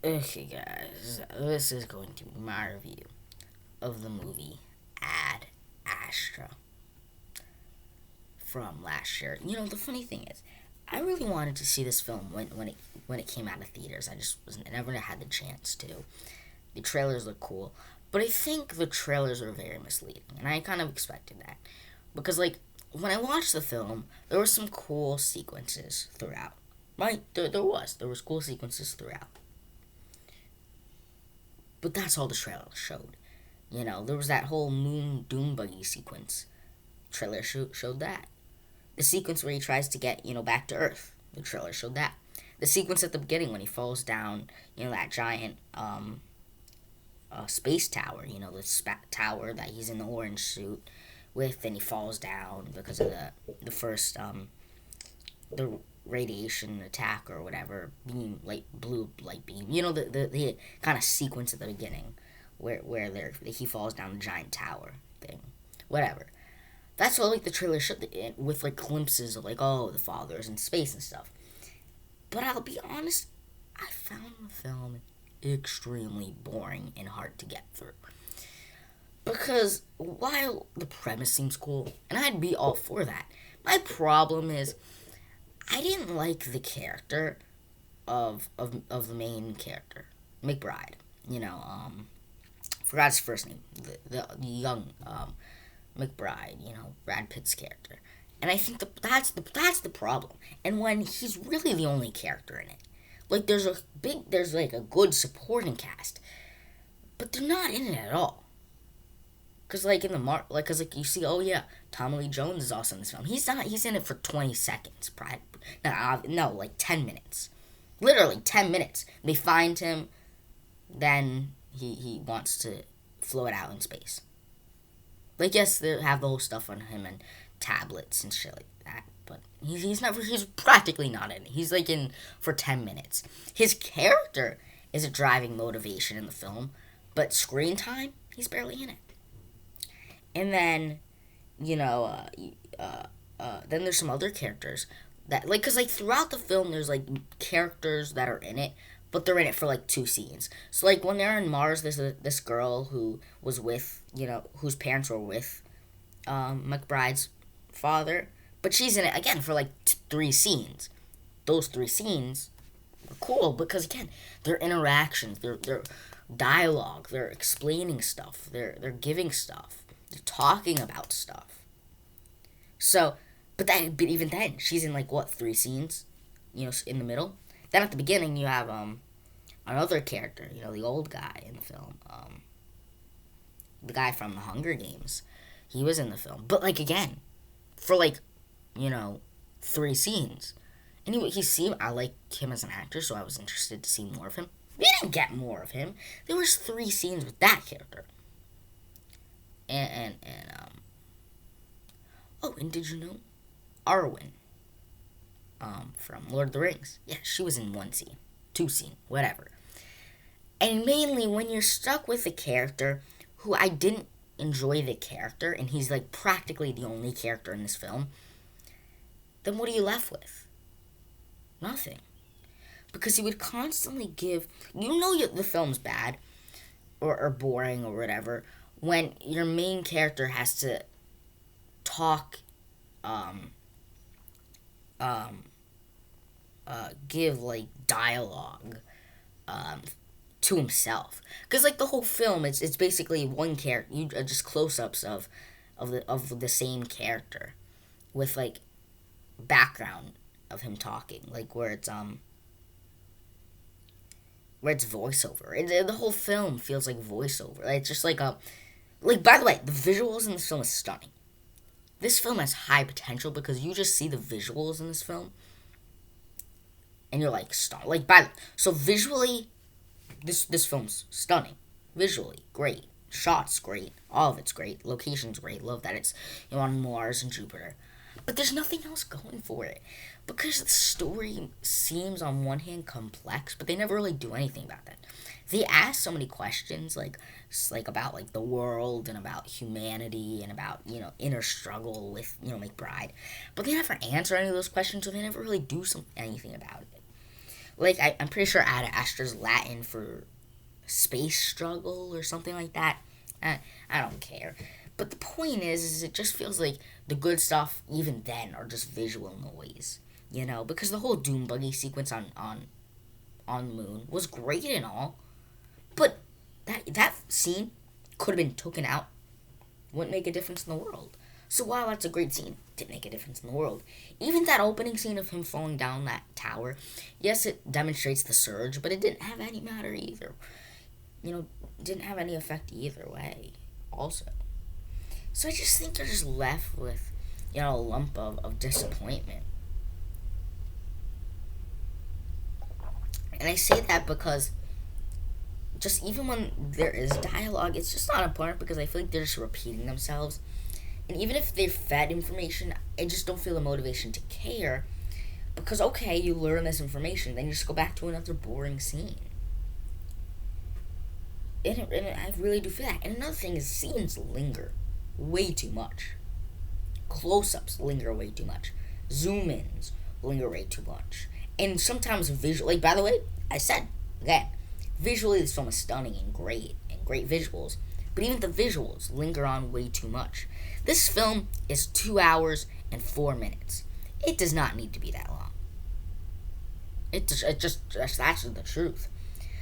Okay, guys, this is going to be my review of the movie Ad Astra from last year. You know, the funny thing is, I really wanted to see this film when it came out of theaters. I just never had the chance to. The trailers look cool, but I think the trailers are very misleading, and I kind of expected that because, like, when I watched the film, there were some cool sequences throughout. Right, there was cool sequences throughout, but that's all the trailer showed. You know, there was that whole moon doom buggy sequence. Trailer showed that. The sequence where he tries to get, back to Earth. The trailer showed that. The sequence at the beginning when he falls down, that giant space tower, the tower that he's in the orange suit with, and he falls down because of the first the radiation attack or whatever beam, light blue light beam. The kind of sequence at the beginning where he falls down the giant tower thing, whatever. That's what like the trailer showed with like glimpses of like, oh, the father's in space and stuff. But I'll be honest, I found the film extremely boring and hard to get through. Because while the premise seems cool, and I'd be all for that, my problem is I didn't like the character of the main character, McBride. Forgot his first name. The young McBride. Brad Pitt's character. And I think that's the problem. And when he's really the only character in it, like there's like a good supporting cast, but they're not in it at all. Cause like in the cause like you see, oh yeah, Tommy Lee Jones is also in this film. He's not. He's in it for 20 seconds. No, like 10 minutes. Literally 10 minutes. They find him, then he wants to float out in space. Like yes, they have the whole stuff on him and tablets and shit like that. But he's practically not in it. He's like in for 10 minutes. His character is a driving motivation in the film, but screen time, he's barely in it. And then, you know, then there's some other characters that like, cause like throughout the film, there's like characters that are in it, but they're in it for like 2 scenes. So like when they're on Mars, there's this girl who was with, whose parents were with McBride's father, but she's in it again for like 3 scenes. Those 3 scenes are cool because again, their interactions, their dialogue, they're explaining stuff, they're giving stuff, they're talking about stuff. So, but even then, she's in like what 3 scenes, in the middle. Then at the beginning, you have another character, the old guy in the film, the guy from the Hunger Games. He was in the film, but like again, for like, you know, 3 scenes. Anyway, I like him as an actor, so I was interested to see more of him. We didn't get more of him. There was 3 scenes with that character. Oh, and did you know Arwen from Lord of the Rings? Yeah, she was in 1 scene, 2 scene, whatever. And mainly when you're stuck with a character who I didn't enjoy the character, and he's like practically the only character in this film, then what are you left with? Nothing. Because he would constantly give, the film's bad or boring or whatever when your main character has to talk, um, um, give like dialogue, um, to himself. Because like the whole film, it's basically one character, just close-ups of the same character with like background of him talking, like where it's voiceover. The whole film feels like voiceover. It's just like a like. By the way, the visuals in this film is stunning. This film has high potential because you just see the visuals in this film, and you're like stunned. Like so visually, this film's stunning. Visually, great. Shots, great. All of it's great. Locations, great. Love that it's on Mars and Jupiter. But there's nothing else going for it. Because the story seems on one hand complex, but they never really do anything about that. They ask so many questions like about like the world and about humanity and about, inner struggle with, McBride. But they never answer any of those questions, so they never really do anything about it. Like, I'm pretty sure Ad Astra's Latin for space struggle or something like that. I don't care. But the point is it just feels like the good stuff, even then, are just visual noise. You know, because the whole Doom Buggy sequence on the moon was great and all, but that scene could have been taken out. Wouldn't make a difference in the world. So while that's a great scene, didn't make a difference in the world. Even that opening scene of him falling down that tower, yes, it demonstrates the surge, but it didn't have any matter either. You know, didn't have any effect either way. Also, so I just think you're just left with, you know, a lump of disappointment. And I say that because just even when there is dialogue, it's just not important because I feel like they're just repeating themselves. And even if they're fed information, I just don't feel the motivation to care because, okay, you learn this information, then you just go back to another boring scene. And I really do feel that. And another thing is scenes linger way too much. Close-ups linger way too much. Zoom-ins linger way too much. And sometimes visually, like, by the way, I said, again, visually this film is stunning and great visuals. But even the visuals linger on way too much. This film is 2 hours and 4 minutes. It does not need to be that long. That's actually the truth.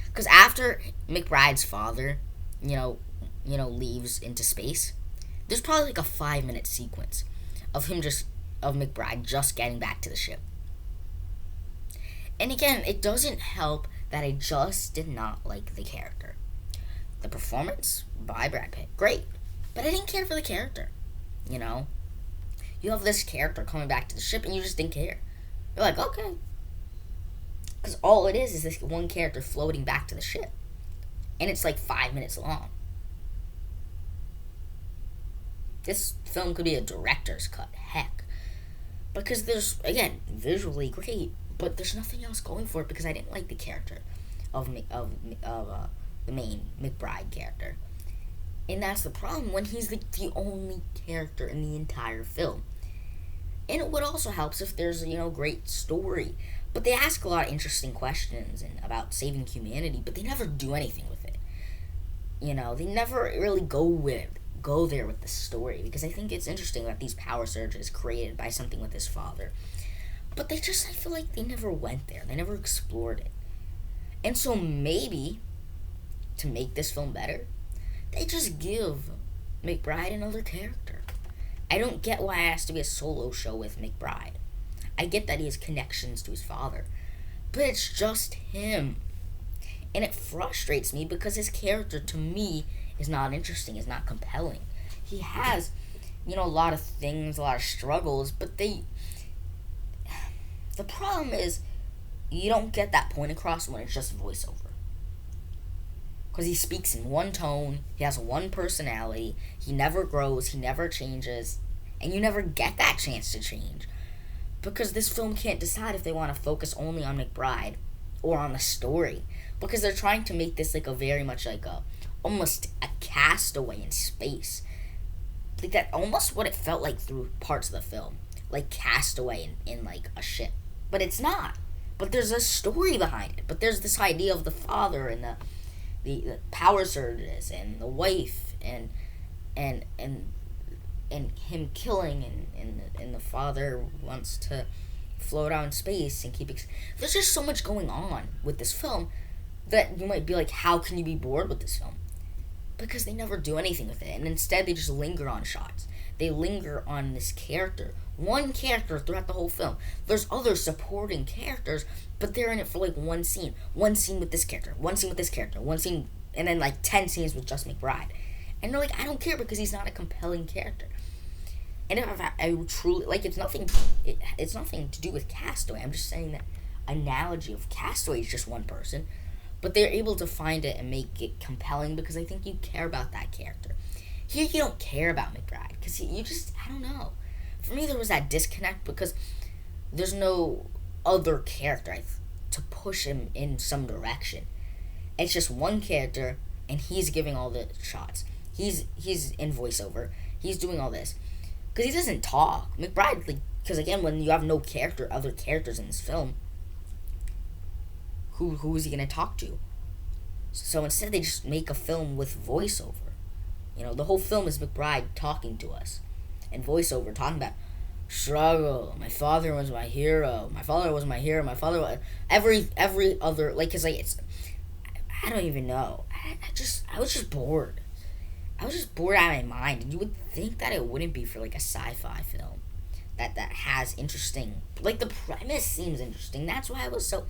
Because after McBride's father, leaves into space, there's probably like a 5-minute sequence of McBride just getting back to the ship. And again, it doesn't help that I just did not like the character. The performance by Brad Pitt, great, but I didn't care for the character. You know, you have this character coming back to the ship, and you just didn't care. You're like, okay, because all it is this one character floating back to the ship, and it's like 5 minutes long. This film could be a director's cut, heck, because there's, again, visually great, but there's nothing else going for it because I didn't like the character of the main McBride character. And that's the problem when he's the only character in the entire film. And it would also help if there's, great story. But they ask a lot of interesting questions and about saving humanity, but they never do anything with it. They never really go there with the story, because I think it's interesting that these power surges created by something with his father. But I feel like they never went there. They never explored it. And so maybe, to make this film better, they just give McBride another character. I don't get why it has to be a solo show with McBride. I get that he has connections to his father, but it's just him. And it frustrates me because his character, to me, is not interesting, is not compelling. He has, a lot of things, a lot of struggles, but the problem is you don't get that point across when it's just voiceover. Because he speaks in one tone, he has one personality, he never grows, he never changes, and you never get that chance to change. Because this film can't decide if they want to focus only on McBride or on the story. Because they're trying to make this like a very much like almost a castaway in space. Like that, almost what it felt like through parts of the film. Like castaway in like a ship. But it's not. But there's a story behind it. But there's this idea of the father and the power surges and the wife and him killing and the father wants to float out in space and there's just so much going on with this film that you might be like, how can you be bored with this film? Because they never do anything with it, and instead they just linger on shots. They linger on this character, one character throughout the whole film. There's other supporting characters, but they're in it for like one scene with this character, one scene with this character, one scene, and then like 10 scenes with just McBride. And they're like, I don't care because he's not a compelling character. And if I truly, like, it's nothing to do with Castaway. I'm just saying that analogy of Castaway is just one person, but they're able to find it and make it compelling because I think you care about that character. Here you don't care about McBride because you just, I don't know. For me, there was that disconnect because there's no other character to push him in some direction. It's just one character, and he's giving all the shots. He's in voiceover. He's doing all this. Because he doesn't talk. McBride, because again, when you have no other characters in this film, who is he gonna talk to? So instead, they just make a film with voiceover. The whole film is McBride talking to us, and voiceover talking about struggle. My father was my hero. My father was my hero. My father was every other cause it's I don't even know. I was just bored. I was just bored out of my mind, and you would think that it wouldn't be for a sci-fi film that has interesting the premise seems interesting. That's why I was so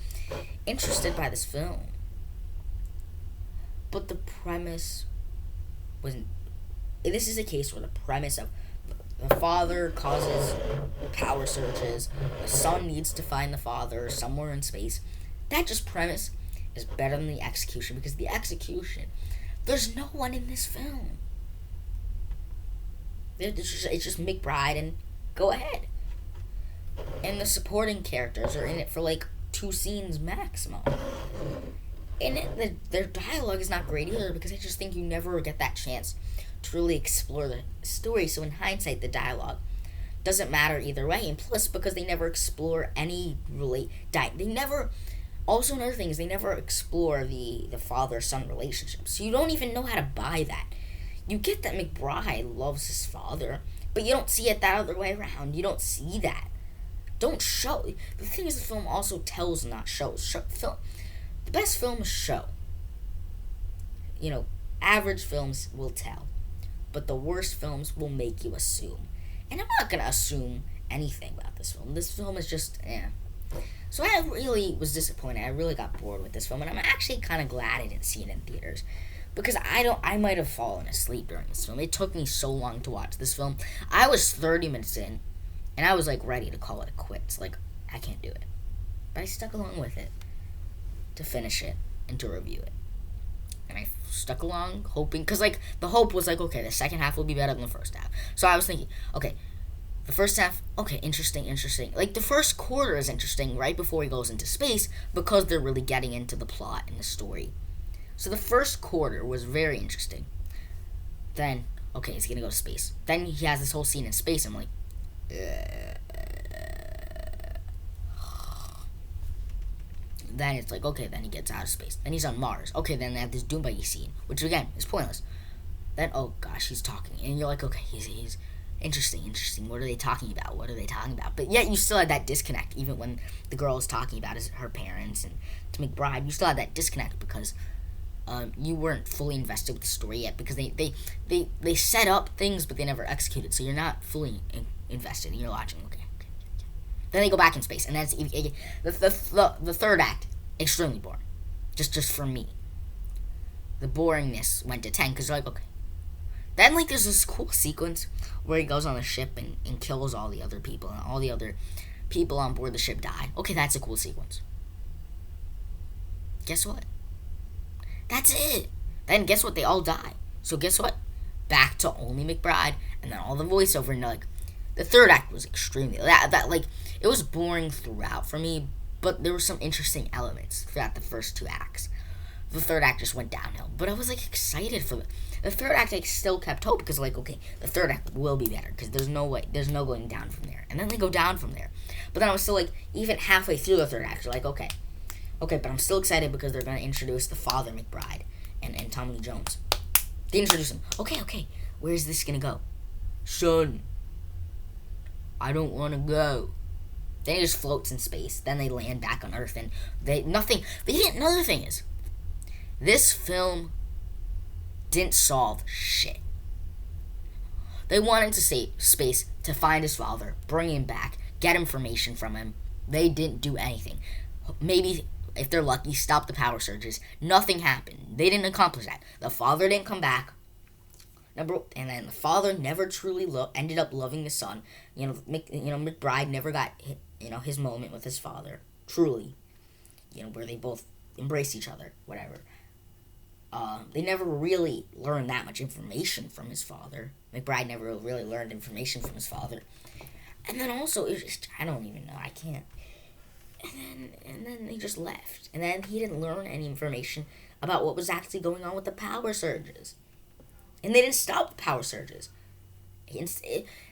interested by this film. But the premise wasn't. This is a case where the premise of the father causes power surges, the son needs to find the father somewhere in space. That just premise is better than the execution, because the execution, there's no one in this film. It's just McBride and go ahead. And the supporting characters are in it for 2 scenes maximum. And their dialogue is not great either, because I just think you never get that chance to really explore the story. So in hindsight, the dialogue doesn't matter either way. And plus, because they never explore any they never. Also, another thing is they never explore the father-son relationship. So you don't even know how to buy that. You get that McBride loves his father, but you don't see it that other way around. You don't see that. Don't show. The thing is, the film also tells, not shows. The best films show. Average films will tell. But the worst films will make you assume. And I'm not going to assume anything about this film. This film is just, So I really was disappointed. I really got bored with this film. And I'm actually kind of glad I didn't see it in theaters. Because I might have fallen asleep during this film. It took me so long to watch this film. I was 30 minutes in, and I was ready to call it a quits. I can't do it. But I stuck along with it to finish it and to review it. And I stuck along hoping, because the hope was okay, the second half will be better than the first half. So I was thinking, okay, the first half, okay, interesting. The first quarter is interesting right before he goes into space, because they're really getting into the plot and the story. So the first quarter was very interesting. Then, okay, he's gonna go to space. Then he has this whole scene in space. I'm like, Then it's okay, then he gets out of space. Then he's on Mars. Okay, then they have this Doom Buggy scene, which again is pointless. Then, oh gosh, he's talking. And you're okay, he's interesting. What are they talking about? But yet you still had that disconnect, even when the girl is talking about her parents and to McBride. You still had that disconnect because you weren't fully invested with the story yet, because they set up things, but they never executed. So you're not fully invested, and you're watching. Okay. Then they go back in space, and that's the third act, extremely boring. Just for me. The boringness went to 10, because you're okay. Then, there's this cool sequence where he goes on the ship and kills all the other people, and all the other people on board the ship die. Okay, that's a cool sequence. Guess what? That's it. Then guess what? They all die. So guess what? Back to only McBride, and then all the voiceover, and the third act was extremely it was boring throughout for me, but there were some interesting elements throughout the first 2 acts. The third act just went downhill, but I was excited for the third act. I still kept hope, because okay, the third act will be better, because there's no going down from there. And then they go down from there, but then I was still even halfway through the third act, you're okay, but I'm still excited because they're going to introduce the father McBride and Tommy Lee Jones. They introduce him. Okay, where's this gonna go? Son, I don't want to go. Then he just floats in space. Then they land back on Earth, and another thing is, this film didn't solve shit. They wanted to save space to find his father, bring him back, get information from him. They didn't do anything. Maybe, if they're lucky, stop the power surges. Nothing happened. They didn't accomplish that. The father didn't come back. And then the father never truly ended up loving the son. McBride never got his moment with his father, truly. Where they both embrace each other, whatever. They never really learned that much information from his father. McBride never really learned information from his father. And then also, it was just, I don't even know, I can't. And then they just left. And then he didn't learn any information about what was actually going on with the power surges. And they didn't stop the power surges.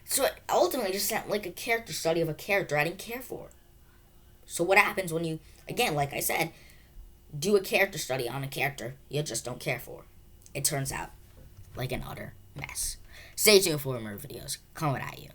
So it ultimately just sounded like a character study of a character I didn't care for. So what happens when you, again, like I said, do a character study on a character you just don't care for. It turns out like an utter mess. Stay tuned for more videos coming at you.